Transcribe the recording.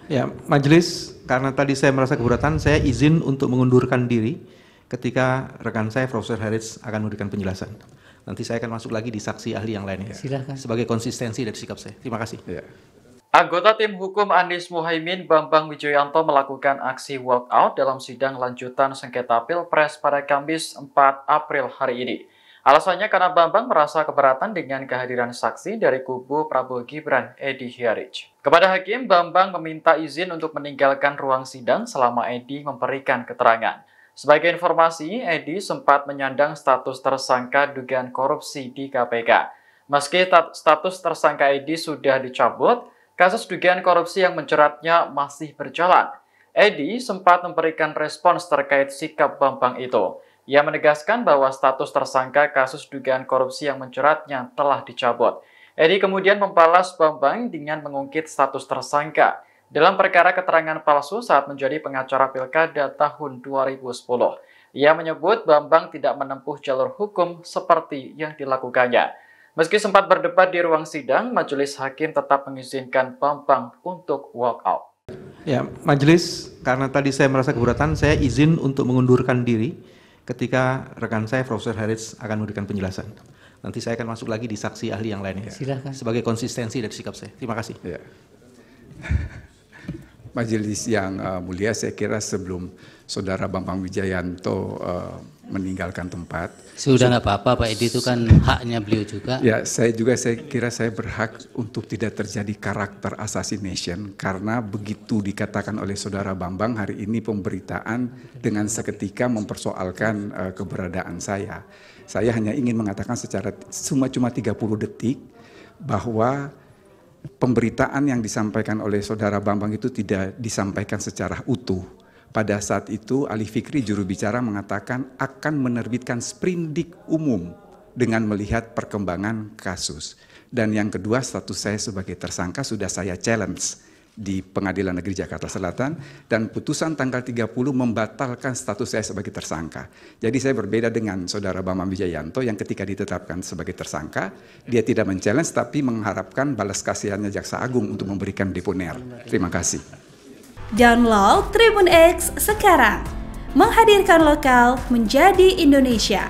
Ya, majelis, karena tadi saya merasa keberatan, saya izin untuk mengundurkan diri ketika rekan saya Profesor Harits akan memberikan penjelasan. Nanti saya akan masuk lagi di saksi ahli yang lainnya. Silakan. Sebagai konsistensi dari sikap saya. Terima kasih. Ya. Anggota tim hukum Anies Muhaimin Bambang Wijoyanto melakukan aksi walkout dalam sidang lanjutan sengketa Pilpres pada Kamis 4 April hari ini. Alasannya karena Bambang merasa keberatan dengan kehadiran saksi dari kubu Prabowo Gibran, Edi Hiarij. Kepada hakim, Bambang meminta izin untuk meninggalkan ruang sidang selama Edi memberikan keterangan. Sebagai informasi, Edi sempat menyandang status tersangka dugaan korupsi di KPK. Meski status tersangka Edi sudah dicabut, kasus dugaan korupsi yang menjeratnya masih berjalan. Edi sempat memberikan respons terkait sikap Bambang itu. Ia menegaskan bahwa status tersangka kasus dugaan korupsi yang menjeratnya telah dicabut. Edi kemudian membalas Bambang dengan mengungkit status tersangka dalam perkara keterangan palsu saat menjadi pengacara Pilkada tahun 2010. Ia menyebut Bambang tidak menempuh jalur hukum seperti yang dilakukannya. Meski sempat berdebat di ruang sidang, majelis hakim tetap mengizinkan Bambang untuk walk out. Ya, majelis, karena tadi saya merasa keberatan, saya izin untuk mengundurkan diri ketika rekan saya Profesor Harits akan memberikan penjelasan. Nanti saya akan masuk lagi di saksi ahli yang lainnya. Silakan. Sebagai konsistensi dari sikap saya. Terima kasih. Ya. Majelis yang mulia, saya kira sebelum Saudara Bambang Wijoyanto meninggalkan tempat. Sudah nggak apa-apa Pak Edi, itu kan haknya beliau juga. Ya, saya kira saya berhak untuk tidak terjadi karakter assassination karena begitu dikatakan oleh Saudara Bambang hari ini pemberitaan dengan seketika mempersoalkan keberadaan saya. Saya hanya ingin mengatakan secara cuma 30 detik bahwa pemberitaan yang disampaikan oleh Saudara Bambang itu tidak disampaikan secara utuh. Pada saat itu Ali Fikri juru bicara mengatakan akan menerbitkan sprindik umum dengan melihat perkembangan kasus. Dan yang kedua, status saya sebagai tersangka sudah saya challenge di Pengadilan Negeri Jakarta Selatan dan putusan tanggal 30 membatalkan status saya sebagai tersangka. Jadi saya berbeda dengan Saudara Bambang Wijoyanto yang ketika ditetapkan sebagai tersangka, dia tidak men-challenge tapi mengharapkan balas kasihannya Jaksa Agung untuk memberikan deponer. Terima kasih. Download Tribun X sekarang, menghadirkan lokal menjadi Indonesia.